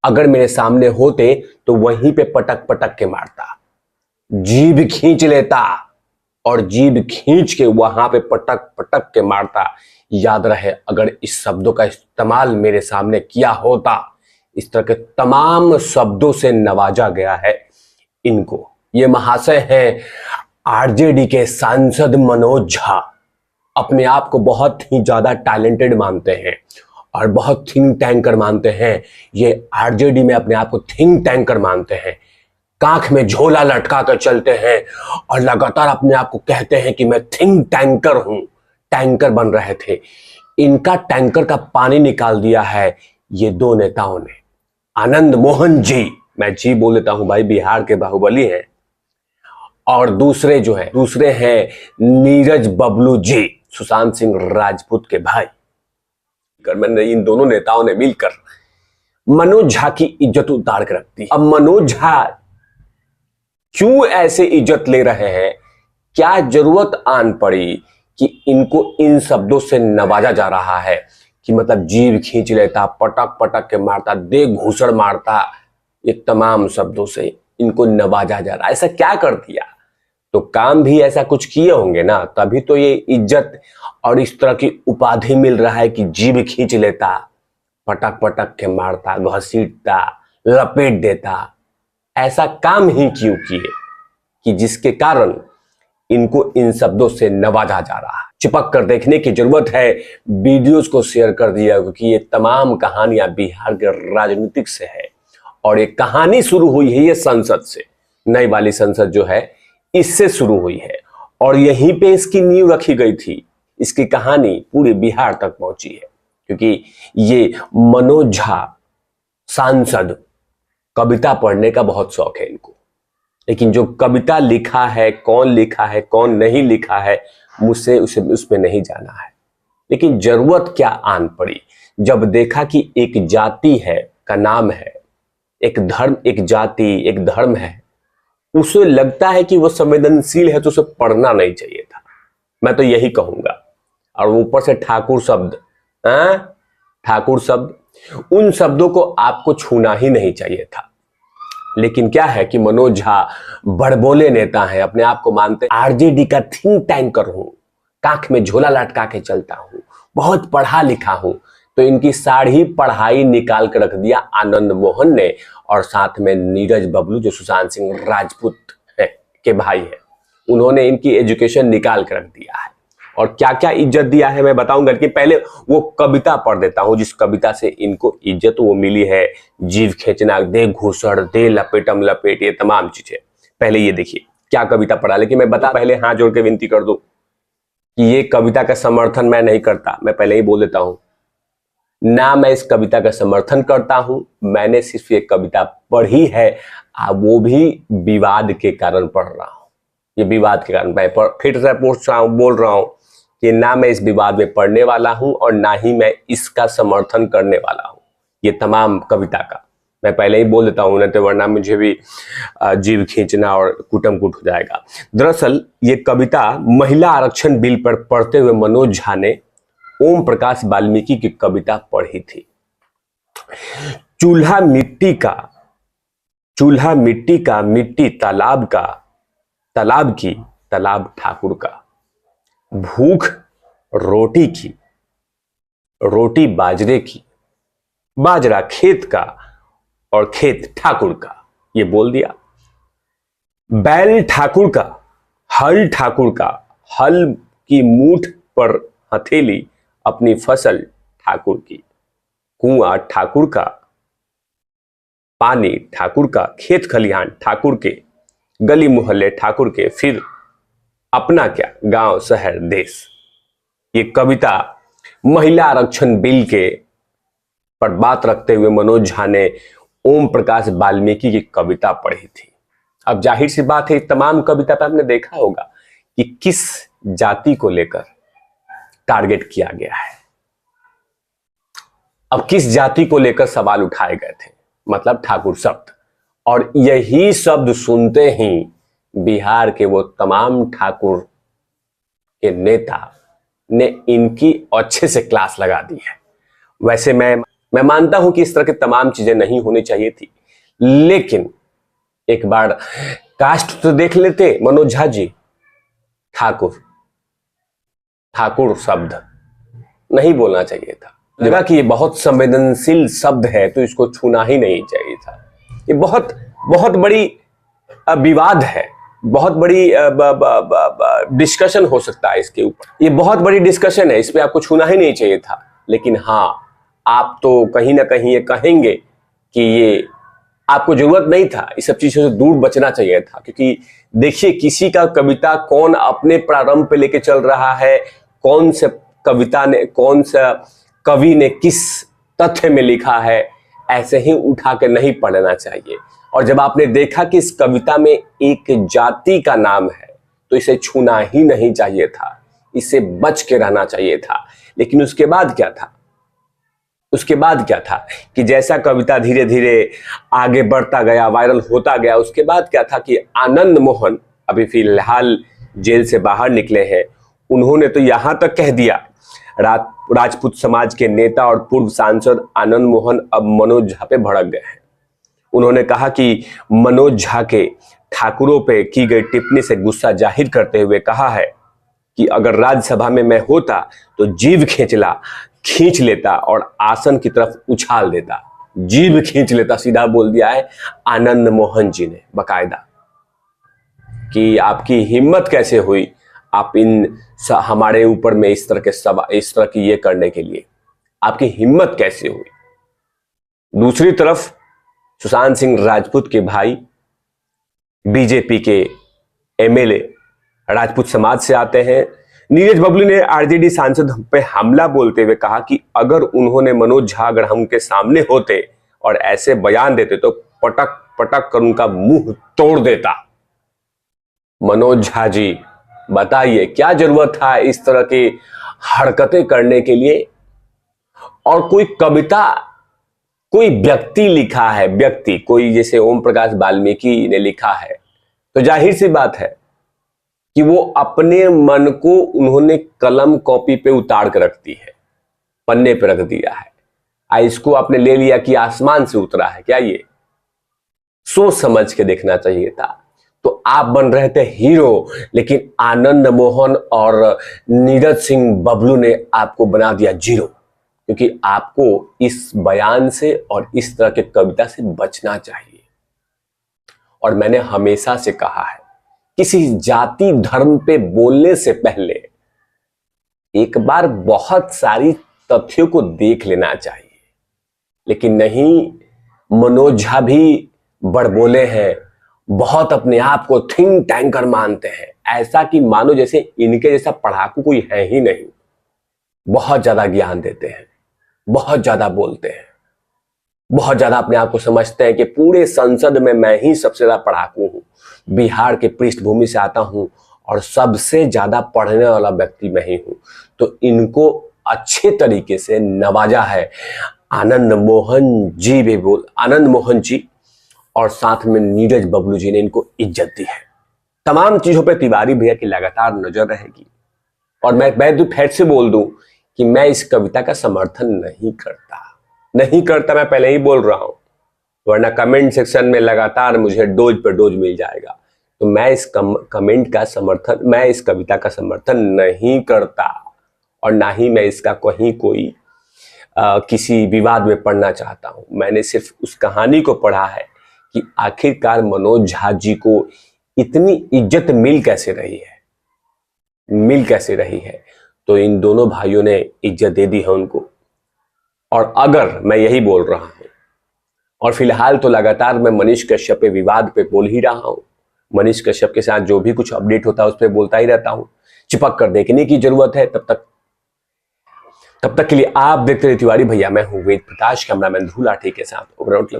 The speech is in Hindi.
अगर मेरे सामने होते तो वहीं पे पटक पटक के मारता, जीभ खींच लेता और जीभ खींच के वहां पे पटक पटक के मारता। याद रहे, अगर इस शब्दों का इस्तेमाल मेरे सामने किया होता। इस तरह के तमाम शब्दों से नवाजा गया है इनको। ये महाशय हैं आरजेडी के सांसद मनोज झा। अपने आप को बहुत ही ज्यादा टैलेंटेड मानते हैं और बहुत थिंक टैंकर मानते हैं। ये आरजेडी में अपने आप को थिंक टैंकर मानते हैं, कांख में झोला लटका कर चलते हैं और लगातार अपने आप को कहते हैं कि मैं थिंक टैंकर हूं। टैंकर बन रहे थे, इनका टैंकर का पानी निकाल दिया है ये दो नेताओं ने। आनंद मोहन जी, मैं जी बोल लेता हूं भाई, बिहार के बाहुबली हैं। और दूसरे हैं नीरज बबलू जी, सुशांत सिंह राजपूत के भाई। मैंने इन दोनों नेताओं ने मिलकर मनोज झा की इज्जत उतार कर रख दी। अब मनोज झा क्यों ऐसे इज्जत ले रहे हैं, क्या जरूरत आन पड़ी कि इनको इन शब्दों से नवाजा जा रहा है कि मतलब जीभ खींच लेता, पटक पटक के मारता, दे घूसड़ मारता, ये तमाम शब्दों से इनको नवाजा जा रहा है। ऐसा क्या कर दिया? तो काम भी ऐसा कुछ किए होंगे ना, तभी तो ये इज्जत और इस तरह की उपाधि मिल रहा है कि जीभ खींच लेता, पटक पटक के मारता, घसीटता, लपेट देता। ऐसा काम ही क्यों किए कि जिसके कारण इनको इन शब्दों से नवाजा जा रहा है। चिपक कर देखने की जरूरत है, वीडियोस को शेयर कर दिया, क्योंकि ये तमाम कहानियां बिहार के राजनीतिक से है और ये कहानी शुरू हुई है ये संसद से। नई वाली संसद जो है इससे शुरू हुई है और यहीं पे इसकी नींव रखी गई थी। इसकी कहानी पूरे बिहार तक पहुंची है क्योंकि ये मनोज झा सांसद, कविता पढ़ने का बहुत शौक है इनको, लेकिन जो कविता लिखा है, कौन नहीं लिखा है, मुझसे उसमें नहीं जाना है। लेकिन जरूरत क्या आन पड़ी जब देखा कि एक जाति है का नाम है, एक धर्म, एक जाति, एक धर्म है, उसे लगता है कि वो संवेदनशील है तो उसे पढ़ना नहीं चाहिए था। मैं तो यही कहूंगा। और ऊपर से ठाकुर शब्द, ठाकुर शब्द, उन शब्दों को आपको छूना ही नहीं चाहिए था। लेकिन क्या है कि मनोज झा बड़बोले नेता हैं, अपने आप को मानते हैं आरजेडी का थिंक टैंकर हूं, कांख में झोला लटका के चलता हूं, बहुत पढ़ा लिखा हूं। तो इनकी सारी पढ़ाई निकाल कर रख दिया आनंद मोहन ने और साथ में नीरज बबलू जो सुशांत सिंह राजपूत के भाई है, उन्होंने इनकी एजुकेशन निकाल कर रख दिया है। और क्या क्या इज्जत दिया है मैं बताऊंगा, लेकिन पहले वो कविता पढ़ देता हूं जिस कविता से इनको इज्जत वो मिली है। जीभ खींचना, दे घूसड़, दे लपेटम लपेट, ये तमाम चीजें। पहले ये देखिए क्या कविता पढ़ा, लेकिन मैं पहले हाथ जोड़ के विनती कर दूं कि ये कविता का समर्थन मैं नहीं करता। मैं पहले ही बोल देता हूं ना, मैं इस कविता का समर्थन करता हूं। मैंने सिर्फ ये कविता पढ़ी है, वो भी विवाद के कारण पढ़ रहा हूं। ये विवाद के कारण मैं फिर से बोल रहा हूं कि ना मैं इस विवाद में पढ़ने वाला हूं और ना ही मैं इसका समर्थन करने वाला हूं, ये तमाम कविता का। मैं पहले ही बोल देता हूं, नहीं तो वरना मुझे भी जीभ खींचना और कुटम कुट हो जाएगा। दरअसल ये कविता महिला आरक्षण बिल पर पढ़ते हुए मनोज झा ने ओम प्रकाश वाल्मीकि की कविता पढ़ी थी। चूल्हा मिट्टी का, मिट्टी तालाब का, तालाब की, तालाब ठाकुर का। भूख रोटी की, रोटी बाजरे की, बाजरा खेत का और खेत ठाकुर का। ये बोल दिया। बैल ठाकुर का, हल ठाकुर का, हल की मूठ पर हथेली, अपनी फसल ठाकुर की। कुआं ठाकुर का, पानी ठाकुर का, खेत खलिहान ठाकुर के, गली मोहल्ले ठाकुर के, फिर अपना क्या, गांव शहर देश। ये कविता महिला आरक्षण बिल के पर बात रखते हुए मनोज झा ने ओम प्रकाश वाल्मीकि की कविता पढ़ी थी। अब जाहिर सी बात है, तमाम कविता पर आपने देखा होगा कि किस जाति को लेकर टारगेट किया गया है। अब किस जाति को लेकर सवाल उठाए गए थे, मतलब ठाकुर शब्द। और यही शब्द सुनते ही बिहार के वो तमाम ठाकुर के नेता ने इनकी अच्छे से क्लास लगा दी है। वैसे मैं मैं मानता हूं कि इस तरह की तमाम चीजें नहीं होनी चाहिए थी, लेकिन एक बार कास्ट तो देख लेते। मनोज झा जी, ठाकुर, ठाकुर शब्द नहीं बोलना चाहिए था। जगह कि ये बहुत संवेदनशील शब्द है तो इसको छूना ही नहीं चाहिए था। ये बहुत बहुत बड़ी विवाद है, बहुत बड़ी डिस्कशन हो सकता है इसके ऊपर। ये बहुत बड़ी डिस्कशन है, इस पे आपको छूना ही नहीं चाहिए था। लेकिन हाँ, आप तो कहीं ना कहीं ये कहेंगे कि ये आपको जरूरत नहीं था, इस सब चीजों से दूर बचना चाहिए था। क्योंकि देखिए, किसी का कविता कौन अपने प्रारंभ पे लेके चल रहा है, कौन से कविता ने, कौन सा कवि ने किस तथ्य में लिखा है, ऐसे ही उठा के नहीं पढ़ना चाहिए। और जब आपने देखा कि इस कविता में एक जाति का नाम है तो इसे छूना ही नहीं चाहिए था, इससे बच के रहना चाहिए था। लेकिन उसके बाद क्या था? उसके बाद क्या था कि जैसा कविता धीरे धीरे आगे बढ़ता गया, वायरल होता गया, उसके बाद क्या था कि आनंद मोहन अभी फिलहाल जेल से बाहर निकले हैं। उन्होंने तो यहां तक कह दिया, राजपूत समाज के नेता और पूर्व सांसद आनंद मोहन अब मनोज झा पे भड़क गए हैं। उन्होंने कहा कि मनोज झा के ठाकुरों पे की गई टिप्पणी से गुस्सा जाहिर करते हुए कहा है कि अगर राज्यसभा में मैं होता तो जीभ खींच लेता और आसन की तरफ उछाल देता। जीभ खींच लेता, सीधा बोल दिया है आनंद मोहन जी ने बाकायदा, कि आपकी हिम्मत कैसे हुई आप हमारे ऊपर में इस तरह की ये करने के लिए, आपकी हिम्मत कैसे हुई। दूसरी तरफ सुशांत सिंह राजपूत के भाई, बीजेपी के एमएलए, राजपूत समाज से आते हैं। नीरज बबलू ने आरजेडी सांसद पे हमला बोलते हुए कहा कि अगर उन्होंने मनोज झा अगर हम के सामने होते और ऐसे बयान देते तो पटक पटक कर उनका मुंह तोड़ देता। मनोज झा जी, बताइए क्या जरूरत था इस तरह की हरकतें करने के लिए? और कोई कविता, कोई व्यक्ति लिखा है, व्यक्ति कोई जैसे ओम प्रकाश वाल्मीकि ने लिखा है, तो जाहिर सी बात है कि वो अपने मन को उन्होंने कलम कॉपी पे उतार कर रख दी है, पन्ने पे रख दिया है। इसको आपने ले लिया कि आसमान से उतरा है क्या? ये सोच समझ के देखना चाहिए था। तो आप बन रहे थे हीरो, लेकिन आनंद मोहन और नीरज सिंह बबलू ने आपको बना दिया जीरो। क्योंकि आपको इस बयान से और इस तरह के कविता से बचना चाहिए। और मैंने हमेशा से कहा है, किसी जाति धर्म पे बोलने से पहले एक बार बहुत सारी तथ्यों को देख लेना चाहिए। लेकिन नहीं, मनोज झा भी बड़बोले हैं, बहुत अपने आप को थिंक टैंकर मानते हैं, ऐसा कि मानो जैसे इनके जैसा पढ़ाकू कोई है ही नहीं। बहुत ज्यादा ज्ञान देते हैं, बहुत ज्यादा बोलते हैं, बहुत ज्यादा अपने आप को समझते हैं कि पूरे संसद में मैं ही सबसे ज्यादा पढ़ाकू हूं, बिहार के पृष्ठभूमि से आता हूं और सबसे ज्यादा पढ़ने वाला व्यक्ति मैं ही हूं। तो इनको अच्छे तरीके से नवाजा है आनंद मोहन जी और साथ में नीरज बबलू जी ने इनको इज्जत दी है। तमाम चीजों पे तिवारी भैया की लगातार नजर रहेगी। और मैं फिर से बोल दूं कि मैं इस कविता का समर्थन नहीं करता, मैं पहले ही बोल रहा हूं, वरना कमेंट सेक्शन में लगातार मुझे डोज पे डोज मिल जाएगा। तो मैं इस कविता का समर्थन नहीं करता और ना ही मैं इसका कोई किसी विवाद में पढ़ना चाहता हूं। मैंने सिर्फ उस कहानी को पढ़ा है कि आखिरकार मनोज झा जी को इतनी इज्जत मिल कैसे रही है। तो इन दोनों भाइयों ने इज्जत दे दी है उनको। और अगर मैं यही बोल रहा हूं, और फिलहाल तो लगातार मैं मनीष कश्यप पे विवाद पे बोल ही रहा हूं, मनीष कश्यप के साथ जो भी कुछ अपडेट होता है उस पर बोलता ही रहता हूं, चिपक कर देखने की जरूरत है। तब तक के लिए आप देखते रहिए तिवारी भैया। मैं हूं वेद प्रकाश, कैमरामैन ध्रुव लाठी के साथ। Over out.